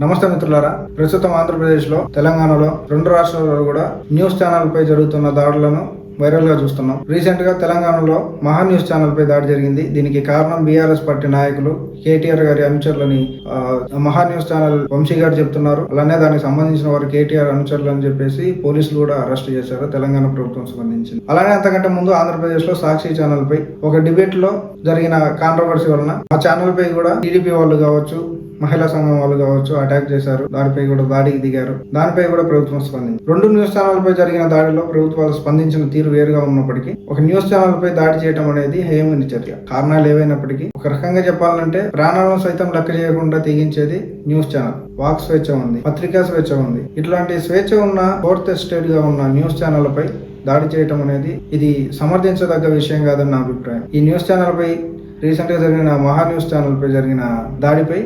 నమస్తే మిత్రులారా. ప్రస్తుతం ఆంధ్రప్రదేశ్లో, తెలంగాణలో 2 రాష్ట్రాలలో కూడా న్యూస్ ఛానల్ పై జరుగుతున్న దాడులను వైరల్ గా చూస్తున్నాం. రీసెంట్ గా తెలంగాణలో మహా న్యూస్ ఛానల్ పై దాడి జరిగింది. దీనికి కారణం బీఆర్ఎస్ పార్టీ నాయకులు కేటీఆర్ గారి అనుచరులని మహా న్యూస్ ఛానల్ వంశీ గారు చెప్తున్నారు. అలానే దానికి సంబంధించిన వారు కేటీఆర్ అనుచరులు అని చెప్పేసి పోలీసులు కూడా అరెస్ట్ చేశారు తెలంగాణ ప్రభుత్వం సంబంధించింది. అలానే అంతకంటే ముందు ఆంధ్రప్రదేశ్ లో సాక్షి ఛానల్ పై ఒక డిబేట్ లో జరిగిన కాంట్రవర్సీ వలన ఆ ఛానల్ పై కూడా టీడీపీ వాళ్ళు కావచ్చు, మహిళా సంఘం వాళ్ళు కావచ్చు అటాక్ చేశారు. దానిపై కూడా దాడికి దిగారు. దానిపై కూడా ప్రభుత్వం స్పందించింది. 2 న్యూస్ ఛానల్ పై జరిగిన దాడిలో ప్రభుత్వాలు స్పందించిన తీరు వేరుగా ఉన్నప్పటికీ ఒక న్యూస్ ఛానల్ పై దాడి చేయడం అనేది హేయమైన చర్య. కారణాలు ఏవైనప్పటికీ ఒక రకంగా చెప్పాలంటే ప్రాణాలను సైతం లెక్క చేయకుండా తెగించేది న్యూస్ ఛానల్. వాక్ స్వేచ్ఛ ఉంది, పత్రికా స్వేచ్ఛ ఉంది. ఇట్లాంటి స్వేచ్ఛ ఉన్న 4th ఎస్టేట్ గా ఉన్న న్యూస్ ఛానల్ పై దాడి చేయడం అనేది ఇది సమర్థించదగ్గ విషయం కాదని నా అభిప్రాయం. ఈ న్యూస్ ఛానల్ పై రీసెంట్ గా జరిగిన మహా న్యూస్ ఛానల్ పై జరిగిన దాడిపై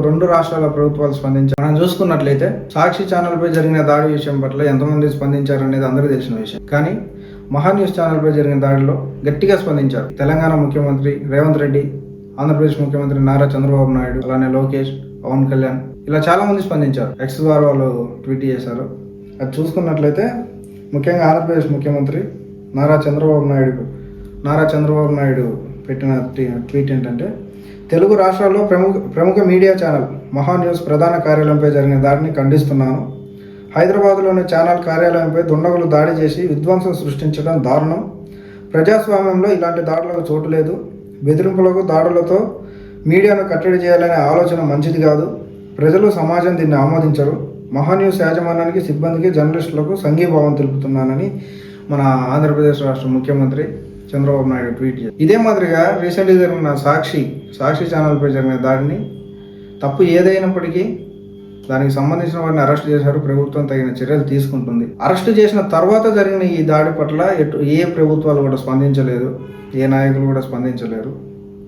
రెండు రాష్ట్రాల ప్రభుత్వాలు స్పందించారు. మనం చూసుకున్నట్లయితే సాక్షి ఛానల్ పై జరిగిన దాడి విషయం పట్ల ఎంతమంది స్పందించారు అనేది అందరికీ తెలిసిన విషయం. కానీ మహా న్యూస్ ఛానల్ పై జరిగిన దాడిలో గట్టిగా స్పందించారు తెలంగాణ ముఖ్యమంత్రి రేవంత్ రెడ్డి, ఆంధ్రప్రదేశ్ ముఖ్యమంత్రి నారా చంద్రబాబు నాయుడు, అలానే లోకేష్, పవన్ కళ్యాణ్, ఇలా చాలా మంది స్పందించారు. ఎక్స్ ద్వారా వాళ్ళు ట్వీట్ చేశారు. అది చూసుకున్నట్లయితే ముఖ్యంగా ఆంధ్రప్రదేశ్ ముఖ్యమంత్రి నారా చంద్రబాబు నాయుడు పెట్టిన ట్వీట్ ఏంటంటే, తెలుగు రాష్ట్రాల్లో ప్రముఖ మీడియా ఛానల్ మహా న్యూస్ ప్రధాన కార్యాలయంపై జరిగిన దాడిని ఖండిస్తున్నాను. హైదరాబాద్లోని ఛానల్ కార్యాలయంపై దుండగులు దాడి చేసి విధ్వంసం సృష్టించడం దారుణం. ప్రజాస్వామ్యంలో ఇలాంటి దాడులకు చోటు లేదు. బెదిరింపులకు, దాడులతో మీడియాను కట్టడి చేయాలనే ఆలోచన మంచిది కాదు. ప్రజలు, సమాజం దీన్ని ఆమోదించరు. మహా న్యూస్ యాజమాన్యానికి, సిబ్బందికి, జర్నలిస్టులకు సంఘీభావం తెలుపుతున్నానని మన ఆంధ్రప్రదేశ్ రాష్ట్ర ముఖ్యమంత్రి చంద్రబాబు నాయుడు ట్వీట్ చేశారు. ఇదే మాదిరిగా రీసెంట్గా జరిగిన సాక్షి ఛానల్పై జరిగిన దాడిని తప్పు ఏదైనప్పటికీ దానికి సంబంధించిన వారిని అరెస్ట్ చేశారు. ప్రభుత్వం తగిన చర్యలు తీసుకుంటుంది. అరెస్ట్ చేసిన తర్వాత జరిగిన ఈ దాడి పట్ల ఏ ప్రభుత్వాలు కూడా స్పందించలేదు, ఏ నాయకులు కూడా స్పందించలేరు.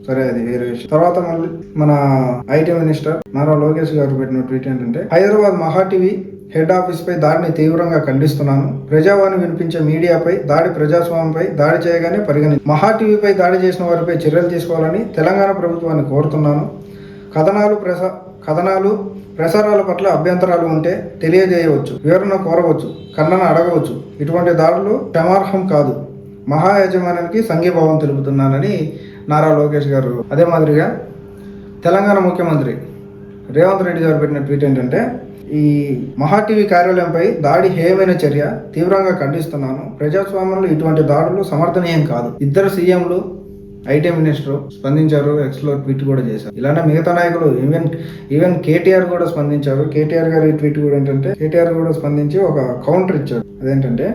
సరే, అది వేరే విషయం. తర్వాత మళ్ళీ మన ఐటీ మినిస్టర్ నారా లోకేష్ గారు పెట్టిన ట్వీట్ ఏంటంటే, హైదరాబాద్ మహా టీవీ హెడ్ ఆఫీస్ పై దాడిని తీవ్రంగా ఖండిస్తున్నాను. ప్రజావాణి వినిపించే మీడియాపై దాడి ప్రజాస్వామ్యంపై దాడి చేయగానే మహా టీవీపై దాడి చేసిన వారిపై చర్యలు తీసుకోవాలని తెలంగాణ ప్రభుత్వాన్ని కోరుతున్నాను. కథనాలు ప్రసారాల పట్ల అభ్యంతరాలు ఉంటే తెలియజేయవచ్చు, వివరణ కోరవచ్చు, ఖండన అడగవచ్చు. ఇటువంటి దాడులు క్షమార్హం కాదు. మహా యాజమాన్యానికి సంఘీభావం తెలుపుతున్నానని నారా లోకేష్ గారు. అదే మాదిరిగా తెలంగాణ ముఖ్యమంత్రి రేవంత్ రెడ్డి గారు పెట్టిన ట్వీట్ ఏంటంటే, ఈ మహా టీవీ కార్యాలయంపై దాడి హేయమైన చర్య, తీవ్రంగా ఖండిస్తున్నాను. ప్రజాస్వామ్యంలో ఇటువంటి దాడులు సమర్థనీయం కాదు. 2 సీఎంలు, ఐటీ మినిస్టర్ స్పందించారు. ఎక్స్ లో ట్వీట్ కూడా చేశారు. ఇలానే మిగతా నాయకులు ఈవెన్ కేటీఆర్ కూడా స్పందించారు. కేటీఆర్ గారి ట్వీట్ కూడా ఏంటంటే, కేటీఆర్ కూడా స్పందించి ఒక కౌంటర్ ఇచ్చారు. అదేంటంటే,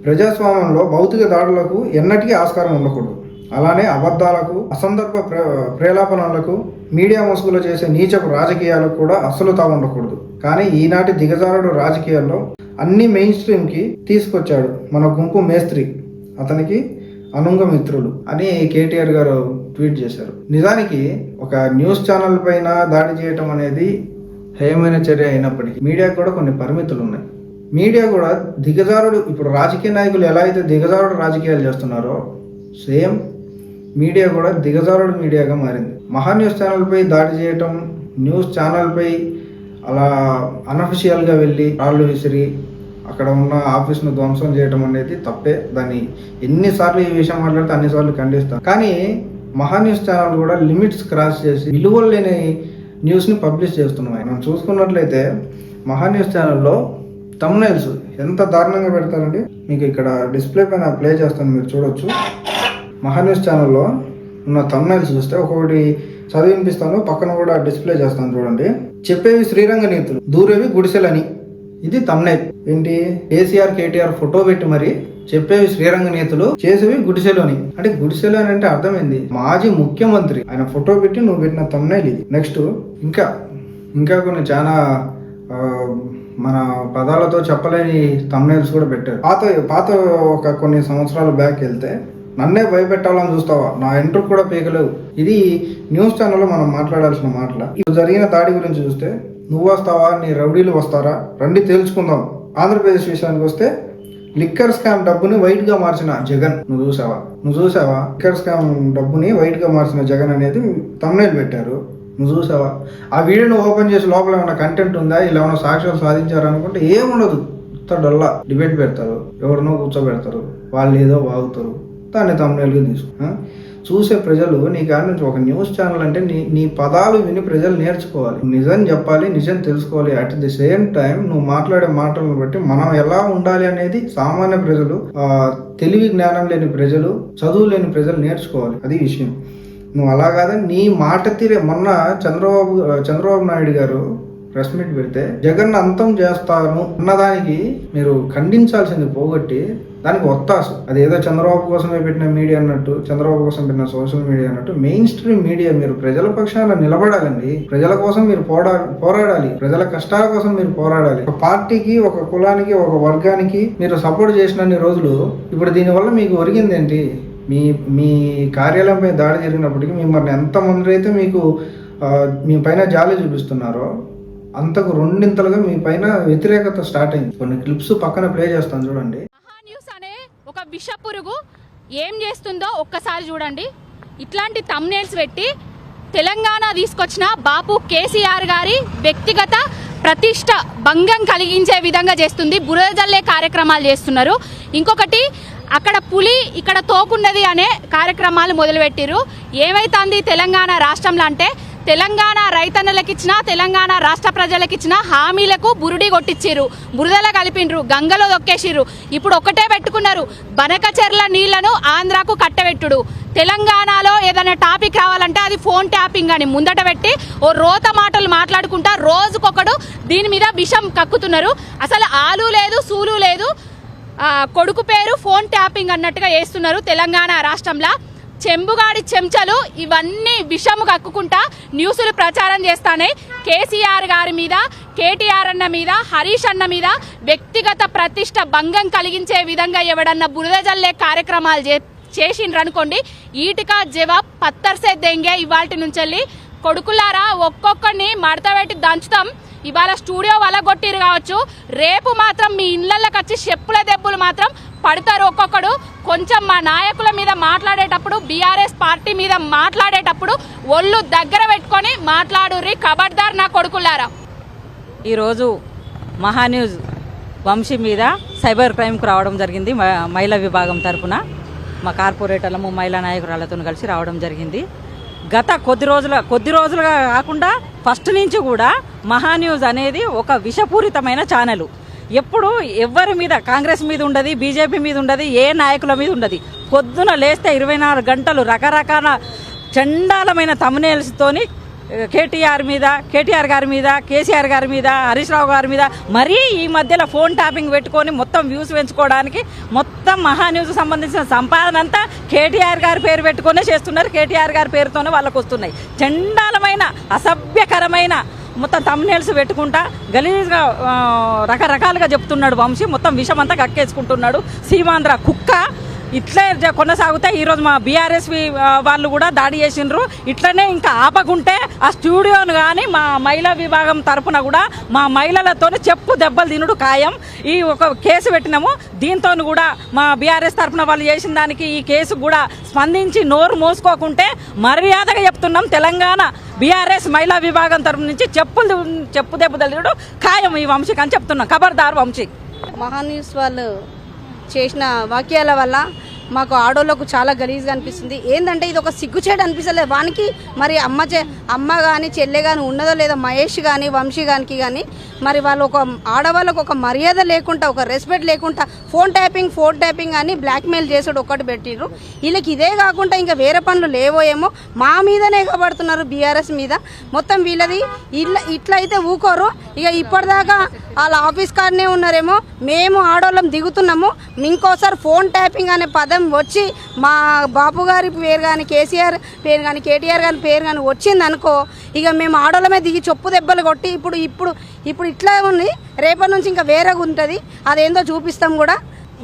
ప్రజాస్వామ్యంలో భౌతిక దాడులకు ఎన్నటికీ ఆస్కారం ఉండకూడదు. అలానే అబద్ధాలకు, అసందర్భ ప్రేలాపనలకు, మీడియా ముసుగులో చేసే నీచపు రాజకీయాలకు కూడా అస్సలు తావు ఉండకూడదు. కానీ ఈనాటి దిగజారుడు రాజకీయాల్లో అన్ని మెయిన్ స్ట్రీమ్ కి తీసుకొచ్చాడు మన గుంపు మేస్త్రి, అతనికి అనుంగ మిత్రులు అని కేటీఆర్ గారు ట్వీట్ చేశారు. నిజానికి ఒక న్యూస్ ఛానల్ పైన దాడి చేయటం అనేది హేయమైన చర్య అయినప్పటికీ మీడియాకు కూడా కొన్ని పరిమితులు ఉన్నాయి. మీడియా కూడా దిగజారుడు, ఇప్పుడు రాజకీయ నాయకులు ఎలా అయితే దిగజారుడు రాజకీయాలు చేస్తున్నారో సేమ్ మీడియా కూడా దిగజారుడు మీడియాగా మారింది. మహా న్యూస్ ఛానల్పై దాడి చేయటం, న్యూస్ ఛానల్పై అలా అనఫిషియల్గా వెళ్ళి రాళ్ళు విసిరి అక్కడ ఉన్న ఆఫీస్ను ధ్వంసం చేయడం అనేది తప్పే. దాన్ని ఎన్నిసార్లు ఈ విషయం మాట్లాడితే అన్నిసార్లు ఖండిస్తాం. కానీ మహా న్యూస్ ఛానల్ కూడా లిమిట్స్ క్రాస్ చేసి విలువలు లేని న్యూస్ని పబ్లిష్ చేస్తున్నాయి. మనం చూసుకున్నట్లయితే మహా న్యూస్ ఛానల్లో థంబ్నెయిల్స్ ఎంత దారుణంగా పెడతారండి. మీకు ఇక్కడ డిస్ప్లే పైన ప్లే చేస్తాను, మీరు చూడొచ్చు. మహా న్యూస్ ఛానల్లో ఉన్న థంబ్నెయిల్స్ చూస్తే ఒక్కొక్కటి చదివినిపిస్తాను, పక్కన కూడా డిస్ప్లే చేస్తాను చూడండి. చెప్పేవి శ్రీరంగ నీతులు, దూరేవి గుడిసెలని. ఇది థంబ్నెయిల్. ఏంటి, కేసీఆర్ కేటీఆర్ ఫోటో పెట్టి మరి చెప్పేవి శ్రీరంగ నీతులు, చేసేవి గుడిసెలు అని. అంటే గుడిసెలు అని అంటే అర్థమైంది, మాజీ ముఖ్యమంత్రి ఆయన ఫోటో పెట్టి నువ్వు పెట్టిన థంబ్నెయిల్ ఇది. నెక్స్ట్ ఇంకా కొన్ని చాలా మన పదాలతో చెప్పలేని థంబ్నెయిల్స్ కూడా పెట్టారు. పాత ఒక కొన్ని సంవత్సరాల బ్యాక్ వెళ్తే, నన్నే భయపెట్టాలని చూస్తావా, నా ఎంట్రుకు కూడా పీకలేవు. ఇది న్యూస్ ఛానల్లో మనం మాట్లాడాల్సిన మాటల. ఇప్పుడు జరిగిన దాడి గురించి చూస్తే, నువ్వు వస్తావా, నీ రౌడీలు వస్తారా, రండి తేల్చుకుందాం. ఆంధ్రప్రదేశ్ విషయానికి వస్తే, లిక్కర్ స్కామ్ డబ్బుని వైట్ గా మార్చిన జగన్ నువ్వు చూసావా? లిక్కర్ స్కామ్ డబ్బుని వైట్ గా మార్చిన జగన్ అనేది థంబ్నెయిల్ పెట్టారు. నువ్వు చూసావా? ఆ వీడియోని ఓపెన్ చేసి లోపల ఏమైనా కంటెంట్ ఉందా, ఇలా ఏమైనా సాక్ష్యాలు సాధించారు అనుకుంటే ఏముండదు. డల్లా డిబేట్ పెడతారు, ఎవరినో కూర్చోబెడతారు, వాళ్ళు ఏదో వాగుతారు, దాన్ని తమ్ముళ్ళుగా చూసే ప్రజలు నీ కాడి నుంచి ఒక న్యూస్ ఛానల్ అంటే నీ పదాలు విని ప్రజలు నేర్చుకోవాలి, నిజం చెప్పాలి, నిజం తెలుసుకోవాలి. అట్ ది సేమ్ టైం నువ్వు మాట్లాడే మాటలను బట్టి మనం ఎలా ఉండాలి అనేది సామాన్య ప్రజలు, తెలివి జ్ఞానం లేని ప్రజలు, చదువు లేని ప్రజలు నేర్చుకోవాలి. అది విషయం. నువ్వు అలా కాదని నీ మాట తీరే. మొన్న చంద్రబాబు నాయుడు గారు ప్రెస్ మీట్ పెడితే జగన్ అంతం చేస్తాను అన్నదానికి మీరు ఖండించాల్సింది పోగొట్టి దానికి ఒత్తాసు. అది ఏదో చంద్రబాబు కోసమే పెట్టిన మీడియా అన్నట్టు, చంద్రబాబు కోసం పెట్టిన సోషల్ మీడియా అన్నట్టు మెయిన్ స్ట్రీమ్ మీడియా మీరు ప్రజల పక్షాన నిలబడాలండి. ప్రజల కోసం మీరు పోరాడాలి, ప్రజల కష్టాల కోసం మీరు పోరాడాలి. ఒక పార్టీకి, ఒక కులానికి, ఒక వర్గానికి మీరు సపోర్ట్ చేసినన్ని రోజులు ఇప్పుడు దీనివల్ల మీకు ఒరిగింది ఏంటి? మీ కార్యాలయంపై దాడి జరిగినప్పటికీ మిమ్మల్ని ఎంతమంది అయితే మీకు మీ పైన జాలి చూపిస్తున్నారో అంతకు రెండింతలుగా మీ పైన వ్యతిరేకత స్టార్ట్ అయింది. కొన్ని క్లిప్స్ పక్కన ప్లే చేస్తాను చూడండి. మహా న్యూస్ అనే ఒక విష పురుగు ఏం చేస్తుందో ఒక్కసారి చూడండి. ఇట్లాంటి థంబ్నెయిల్స్ పెట్టి తెలంగాణ తీసుకొచ్చిన బాపు కేసీఆర్ గారి వ్యక్తిగత ప్రతిష్ట భంగం కలిగించే విధంగా చేస్తుంది. బురద జల్లే కార్యక్రమాలు చేస్తున్నారు. ఇంకొకటి అక్కడ పులి ఇక్కడ తోకున్నది అనే కార్యక్రమాలు మొదలుపెట్టిరు. ఏమైతుంది తెలంగాణ రాష్ట్రంలో అంటే తెలంగాణ రైతన్నలకిచ్చిన, తెలంగాణ రాష్ట్ర ప్రజలకిచ్చిన హామీలకు బురుడి కొట్టించిర్రు, బురదల కలిపిండ్రు, గంగలో దొక్కేసిర్రు. ఇప్పుడు ఒక్కటే పెట్టుకున్నారు, బనకచెర్ల నీళ్లను ఆంధ్రాకు కట్టబెట్టుడు. తెలంగాణలో ఏదైనా టాపిక్ రావాలంటే అది ఫోన్ ట్యాపింగ్ అని ముందట పెట్టి ఓ రోత మాటలు మాట్లాడుకుంటా రోజుకొకడు దీని మీద విషం కక్కుతున్నారు. అసలు ఆలు లేదు, సూలు లేదు, కొడుకు పేరు ఫోన్ ట్యాపింగ్ అన్నట్టుగా చేస్తున్నారు తెలంగాణ రాష్ట్రంలో. చెంబుగాడి చెంచలు ఇవన్నీ విషము కక్కుకుంటా న్యూసులు ప్రచారం చేస్తానే. కేసీఆర్ గారి మీద, కేటీఆర్ అన్న మీద, హరీష్ అన్న మీద వ్యక్తిగత ప్రతిష్ట భంగం కలిగించే విధంగా ఎవడన్నా బురద జల్లే కార్యక్రమాలు చేసిండ్రనుకోండి, ఈటికా జవాబ్ పత్తర్సే దెంగే. ఇవాల్టి నుంచి కొడుకులారా ఒక్కొక్కడిని మడతపెట్టి దంచుతాం. ఇవాళ స్టూడియో వల్ల కొట్టిరు కావచ్చు, రేపు మాత్రం మీ ఇళ్లకి వచ్చి చెప్పుల దెబ్బలు మాత్రం పడతారు ఒక్కొక్కడు. కొంచెం మా నాయకుల మీద మాట్లాడేటప్పుడు, బీఆర్ఎస్ పార్టీ మీద మాట్లాడేటప్పుడు ఒళ్ళు దగ్గర పెట్టుకొని మాట్లాడుర్రి, ఖబర్దార్ నా కొడుకులారా. ఈరోజు మహాన్యూస్ వంశీ మీద సైబర్ క్రైమ్కు రావడం జరిగింది. మహిళా విభాగం తరఫున మా కార్పొరేటర్లము, మహిళా నాయకురాలతో కలిసి రావడం జరిగింది. గత కొద్ది రోజులుగా కాకుండా ఫస్ట్ నుంచి కూడా మహాన్యూస్ అనేది ఒక విషపూరితమైన ఛానల్. ఎప్పుడు ఎవరి మీద, కాంగ్రెస్ మీద ఉండదు, బీజేపీ మీద ఉండదు, ఏ నాయకుల మీద ఉండదు. పొద్దున లేస్తే 24 గంటలు రకరకాల చండాలమైన థంబ్నెయిల్స్తోని కేటీఆర్ గారి మీద, కేసీఆర్ గారి మీద, హరీష్ రావు గారి మీద, మరీ ఈ మధ్యలో ఫోన్ ట్యాపింగ్ పెట్టుకొని మొత్తం వ్యూస్ పెంచుకోవడానికి మొత్తం మహాన్యూస్ సంబంధించిన సంపాదన అంతా కేటీఆర్ గారి పేరు పెట్టుకునే చేస్తున్నారు. కేటీఆర్ గారి పేరుతోనే వాళ్ళకు వస్తున్నాయి. చండాలమైన, అసభ్యకరమైన మొత్తం థంబ్నెయిల్స్ పెట్టుకుంటా గలీజ్గా రకరకాలుగా చెప్తున్నాడు వంశీ. మొత్తం విషమంతా కక్కేసుకుంటున్నాడు. సీమాంధ్ర కుక్క ఇట్లే కొనసాగుతాయి. ఈరోజు మా బీఆర్ఎస్ వాళ్ళు కూడా దాడి చేసిండ్రు. ఇట్లనే ఇంకా ఆపకుంటే ఆ స్టూడియోను కానీ మా మహిళా విభాగం తరఫున కూడా మా మహిళలతో చెప్పు దెబ్బలు తినుడు ఖాయం. ఈ ఒక కేసు పెట్టినాము. దీంతో కూడా మా బీఆర్ఎస్ తరఫున వాళ్ళు చేసిన దానికి ఈ కేసు కూడా స్పందించి నోరు మోసుకోకుంటే మర్యాదగా చెప్తున్నాం, తెలంగాణ బీఆర్ఎస్ మహిళా విభాగం తరఫు నుంచి చెప్పు దెబ్బలు తినుడు ఖాయం ఈ వంశీకి అని చెప్తున్నాం. ఖబర్దార్ వంశీ. మహాన్యూస్ వాళ్ళు చేసిన వాక్యాల వల్ల మాకు ఆడోళ్ళకు చాలా గలీజ్గా అనిపిస్తుంది. ఏంటంటే ఇది ఒక సిగ్గుచేటు అనిపిస్తలేదు వానికి. మరి అమ్మ కానీ చెల్లె కానీ ఉన్నదో లేదో, మహేష్ కానీ వంశీ గానికి కానీ మరి వాళ్ళు ఒక ఆడవాళ్ళకు ఒక మర్యాద లేకుండా, ఒక రెస్పెక్ట్ లేకుండా ఫోన్ ట్యాపింగ్ అని బ్లాక్మెయిల్ చేసాడు ఒక్కటి పెట్టిండ్రు. వీళ్ళకి ఇదే కాకుండా ఇంకా వేరే పనులు లేవో ఏమో, మా మీదనే ఎగబడుతున్నారు బీఆర్ఎస్ మీద. మొత్తం వీళ్ళది ఇట్లా అయితే ఊకోరు. ఇక ఇప్పటిదాకా వాళ్ళ ఆఫీస్ కాడనే ఉన్నారేమో, మేము ఆడోళ్ళం దిగుతున్నాము. ఇంకోసారి ఫోన్ ట్యాపింగ్ అనే పదం వచ్చి మా బాపు గారి పేరు కానీ, కేసీఆర్ పేరు కానీ, కేటీఆర్ గారి పేరు కానీ వచ్చింది అనుకో, ఇక మేము ఆడోళ్ళమే దిగి చెప్పు దెబ్బలు కొట్టి ఇప్పుడు ఇట్లా ఉంది. రేపటి నుంచి ఇంకా వేరేగా ఉంటుంది, అదేందో చూపిస్తాం కూడా.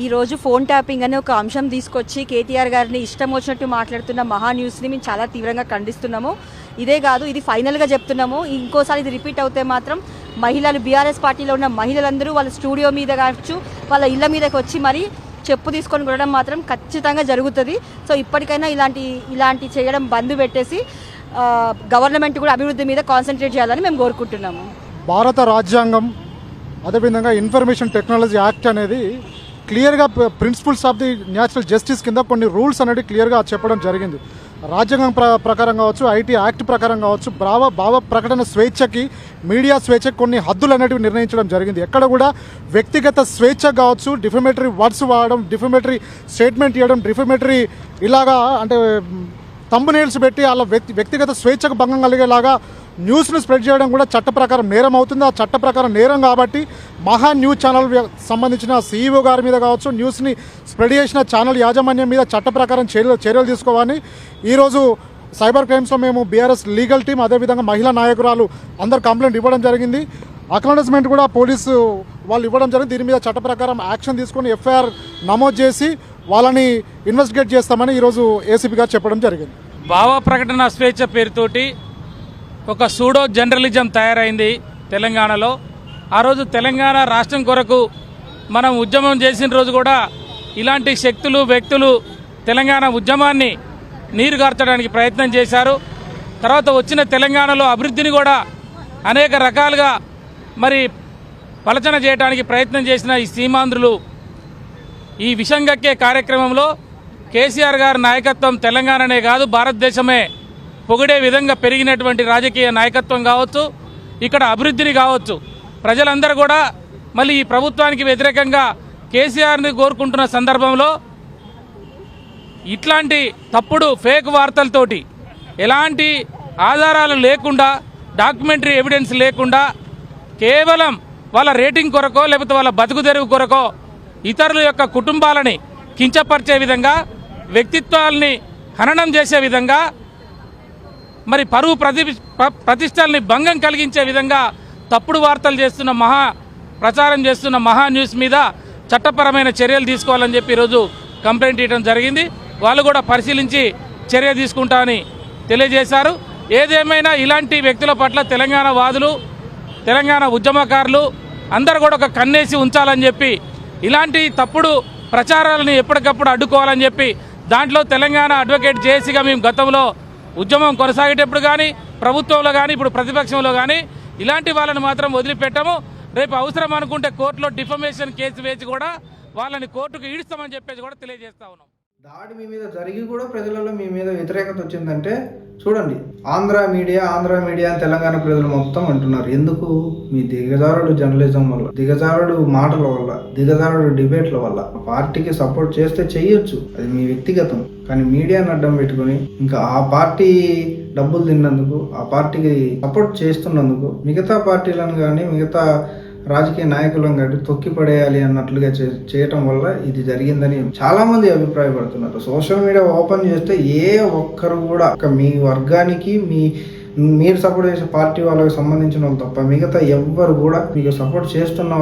ఈరోజు ఫోన్ ట్యాపింగ్ అనే ఒక అంశం తీసుకొచ్చి కేటీఆర్ గారిని ఇష్టం వచ్చినట్టు మాట్లాడుతున్న మహాన్యూస్ని మేము చాలా తీవ్రంగా ఖండిస్తున్నాము. ఇదే కాదు, ఇది ఫైనల్గా చెప్తున్నాము. ఇంకోసారి ఇది రిపీట్ అవుతే మాత్రం మహిళలు, బీఆర్ఎస్ పార్టీలో ఉన్న మహిళలందరూ వాళ్ళ స్టూడియో మీద కావచ్చు, వాళ్ళ ఇళ్ళ మీదకి వచ్చి మరి చెప్పు తీసుకొని కొనడం మాత్రం ఖచ్చితంగా జరుగుతుంది. సో ఇప్పటికైనా ఇలాంటి చేయడం బంద్ పెట్టేసి గవర్నమెంట్ కూడా అభివృద్ధి మీద కాన్సన్ట్రేట్ చేయాలని మేము కోరుకుంటున్నాము. భారత రాజ్యాంగం అదేవిధంగా ఇన్ఫర్మేషన్ టెక్నాలజీ యాక్ట్ అనేది క్లియర్గా principles of the natural justice కింద కొన్ని రూల్స్ అనేది క్లియర్గా చెప్పడం జరిగింది. రాజ్యాంగం ప్రకారం కావచ్చు, ఐటీ యాక్ట్ ప్రకారం కావచ్చు, భావ ప్రకటన స్వేచ్ఛకి, మీడియా స్వేచ్ఛకి కొన్ని హద్దులు అనేటివి నిర్ణయించడం జరిగింది. ఎక్కడ కూడా వ్యక్తిగత స్వేచ్ఛ కావచ్చు, డిఫమేటరీ వర్డ్స్ వాడడం, డిఫమేటరీ స్టేట్మెంట్ ఇవ్వడం, డిఫమేటరీ ఇలాగా అంటే థంబ్నెయిల్స్ పెట్టి అలా వ్యక్తిగత స్వేచ్ఛకు భంగం కలిగేలాగా న్యూస్ను స్ప్రెడ్ చేయడం కూడా చట్ట ప్రకారం నేరం అవుతుంది. ఆ చట్ట ప్రకారం నేరం కాబట్టి మహా న్యూస్ ఛానల్ సంబంధించిన సీఈఓ గారి మీద కావచ్చు, న్యూస్ని స్ప్రెడ్ చేసిన ఛానల్ యాజమాన్యం మీద చట్ట ప్రకారం చర్యలు తీసుకోవాలని ఈరోజు సైబర్ క్రైమ్స్లో మేము బీఆర్ఎస్ లీగల్ టీం అదేవిధంగా మహిళా నాయకురాలు అందరు కంప్లైంట్ ఇవ్వడం జరిగింది. అక్నాలెడ్జ్మెంట్ కూడా పోలీసు వాళ్ళు ఇవ్వడం జరిగింది. దీని మీద చట్ట ప్రకారం యాక్షన్ తీసుకొని ఎఫ్ఐఆర్ నమోదు చేసి వాళ్ళని ఇన్వెస్టిగేట్ చేస్తామని ఈరోజు ఏసీపీ గారు చెప్పడం జరిగింది. భావ ప్రకటన స్వేచ్ఛ పేరుతోటి ఒక సూడో జర్నలిజం తయారైంది తెలంగాణలో. ఆ రోజు తెలంగాణ రాష్ట్రం కొరకు మనం ఉద్యమం చేసిన రోజు కూడా ఇలాంటి శక్తులు, వ్యక్తులు తెలంగాణ ఉద్యమాన్ని నీరుగార్చడానికి ప్రయత్నం చేశారు. తర్వాత వచ్చిన తెలంగాణలో అభివృద్ధిని కూడా అనేక రకాలుగా మరి పలచన చేయడానికి ప్రయత్నం చేసిన ఈ సీమాంధ్రులు ఈ విషంగక్కే కార్యక్రమంలో కేసీఆర్ గారి నాయకత్వం తెలంగాణనే కాదు భారతదేశమే పొగిడే విధంగా పెరిగినటువంటి రాజకీయ నాయకత్వం కావచ్చు, ఇక్కడ అభివృద్ధిని కావచ్చు, ప్రజలందరూ కూడా మళ్ళీ ఈ ప్రభుత్వానికి వ్యతిరేకంగా కేసీఆర్ని కోరుకుంటున్న సందర్భంలో ఇట్లాంటి తప్పుడు ఫేక్ వార్తలతోటి ఎలాంటి ఆధారాలు లేకుండా, డాక్యుమెంటరీ ఎవిడెన్స్ లేకుండా కేవలం వాళ్ళ రేటింగ్ కొరకో లేకపోతే వాళ్ళ బతుకు తెరువు కొరకో ఇతరుల యొక్క కుటుంబాలని కించపరిచే విధంగా, వ్యక్తిత్వాలని హననం చేసే విధంగా, మరి పరువు ప్రతిష్టల్ని భంగం కలిగించే విధంగా తప్పుడు వార్తలు చేస్తున్న ప్రచారం చేస్తున్న మహా న్యూస్ మీద చట్టపరమైన చర్యలు తీసుకోవాలని చెప్పి ఈరోజు కంప్లైంట్ ఇవ్వడం జరిగింది. వాళ్ళు కూడా పరిశీలించి చర్య తీసుకుంటామని తెలియజేశారు. ఏదేమైనా ఇలాంటి వ్యక్తుల పట్ల తెలంగాణ వాదులు, తెలంగాణ ఉద్యమకారులు అందరూ కూడా ఒక కన్నేసి ఉంచాలని చెప్పి, ఇలాంటి తప్పుడు ప్రచారాలను ఎప్పటికప్పుడు అడ్డుకోవాలని చెప్పి దాంట్లో తెలంగాణ అడ్వకేట్ జేఏసీగా మేము గతంలో ఉద్యమం కొనసాగేటప్పుడు కానీ, ప్రభుత్వంలో కానీ, ఇప్పుడు ప్రతిపక్షంలో కానీ ఇలాంటి వాళ్ళని మాత్రం వదిలిపెట్టము. రేపు అవసరం అనుకుంటే కోర్టులో డిఫమేషన్ కేసు వేసి కూడా వాళ్ళని కోర్టుకు ఈడుస్తామని చెప్పేసి కూడా తెలియజేస్తా ఉన్నాం. దాడి మీ మీద జరిగి కూడా ప్రజలలో మీ మీద వ్యతిరేకత వచ్చిందంటే చూడండి, ఆంధ్ర మీడియా అని తెలంగాణ ప్రజలు మొత్తం అంటున్నారు. ఎందుకు? మీ దిగజారుడు జర్నలిజం వల్ల, దిగజారుడు మాటల వల్ల, దిగజారుడు డిబేట్ల వల్ల. పార్టీకి సపోర్ట్ చేస్తే చెయ్యొచ్చు, అది మీ వ్యక్తిగతం. కానీ మీడియాని అడ్డం పెట్టుకుని ఇంకా ఆ పార్టీ డబ్బులు తిన్నందుకు, ఆ పార్టీకి సపోర్ట్ చేస్తున్నందుకు మిగతా పార్టీలను కానీ మిగతా రాజకీయ నాయకులను కానీ తొక్కి పడేయాలి అన్నట్లుగా చేయటం వల్ల ఇది జరిగిందని చాలా మంది అభిప్రాయపడుతున్నారు. సోషల్ మీడియా ఓపెన్ చేస్తే ఏ ఒక్కరు కూడా మీ వర్గానికి మీరు సపోర్ట్ చేసే పార్టీ వాళ్ళకి సంబంధించిన వాళ్ళు తప్ప మిగతా ఎవ్వరు కూడా మీకు సపోర్ట్ చేస్తున్న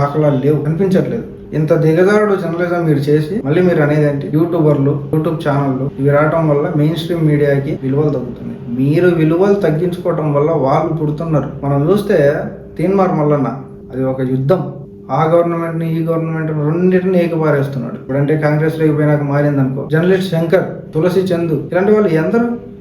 దాఖలాలు లేవు, కనిపించట్లేదు. ఇంత దిగజారుడు జర్నలిజం మీరు చేసి మళ్ళీ మీరు అనేది ఏంటి? యూట్యూబర్లు, యూట్యూబ్ ఛానళ్ళు ఇవి రావటం వల్ల మెయిన్ స్ట్రీమ్ మీడియాకి విలువలు తగ్గుతున్నాయి. మీరు విలువలు తగ్గించుకోవటం వల్ల వాళ్ళు పుడుతున్నారు. మనం చూస్తే తీన్మార్ మల్లన్న, అది ఒక యుద్ధం. ఆ గవర్నమెంట్ ని ఈ గవర్నమెంట్ రెండింటిని ఏకపారేస్తున్నాడు. ఇప్పుడంటే కాంగ్రెస్ లేకపోయినాక మారిందనుకో. జర్నలిస్ట్ శంకర్, తులసి చందు ఇలాంటి వాళ్ళు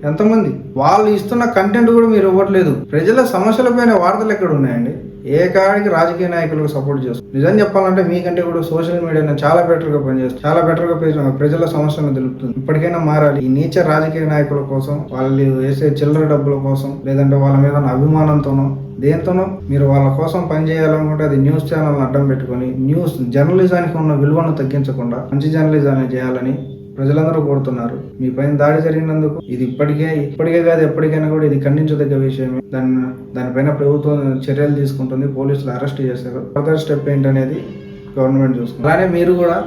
ఎంతమంది వాళ్ళు ఇస్తున్న కంటెంట్ కూడా మీరు ఇవ్వట్లేదు. ప్రజల సమస్యలపైన వార్తలు ఎక్కడ ఉన్నాయండి? ఏ కాడికి రాజకీయ నాయకులకు సపోర్ట్ చేస్తారు. నిజం చెప్పాలంటే మీకంటే కూడా సోషల్ మీడియా చాలా బెటర్గా పనిచేస్తుంది, చాలా బెటర్గా ప్రజల సమస్యలను తెలుపుతుంది. ఇప్పటికైనా మారాలి. ఈ నీచ రాజకీయ నాయకుల కోసం, వాళ్ళు వేసే చిల్లర డబ్బుల కోసం, లేదంటే వాళ్ళ మీద అభిమానంతోనో దేంతోనో మీరు వాళ్ళ కోసం పనిచేయాలనుకుంటే అది న్యూస్ ఛానల్ని అడ్డం పెట్టుకుని న్యూస్ జర్నలిజానికి ఉన్న విలువను తగ్గించకుండా మంచి జర్నలిజాన్ని చేయాలని ప్రజలందరూ కోరుతున్నారు. మీ పైన దాడి జరిగినందుకు ఇది ఇప్పటికే కాదు ఎప్పటికైనా కూడా ఇది ఖండించదగ్గ విషయమే. దానిపైన ప్రభుత్వం చర్యలు తీసుకుంటుంది, పోలీసులు అరెస్ట్ చేశారు. ఫర్దర్ స్టెప్ ఏంటనేది గవర్నమెంట్ చూసుకుంది. అలానే మీరు కూడా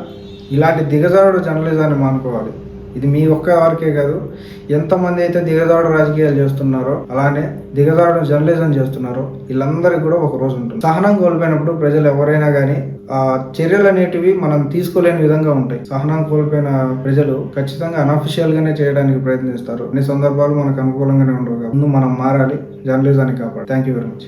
ఇలాంటి దిగజారుడు జర్నలిజాన్ని మానుకోవాలి. ఇది మీ ఒక్క వారికే కాదు, ఎంతమంది అయితే దిగజారుడు రాజకీయాలు చేస్తున్నారో, అలానే దిగజారుడు జర్నలిజం చేస్తున్నారో వీళ్ళందరికీ కూడా ఒక రోజు ఉంటుంది. సహనం కోల్పోయినప్పుడు ప్రజలు ఎవరైనా కానీ ఆ చర్యలు అనేటివి మనం తీసుకోలేని విధంగా ఉంటాయి. సహనం కోల్పోయిన ప్రజలు ఖచ్చితంగా అనఫిషియల్ గానే చేయడానికి ప్రయత్నిస్తారు. అన్ని సందర్భాలు మనకు అనుకూలంగానే ఉండవు. ముందు మనం మారాలి, జర్నలిజాన్ని కాపాడు. Thank you very much.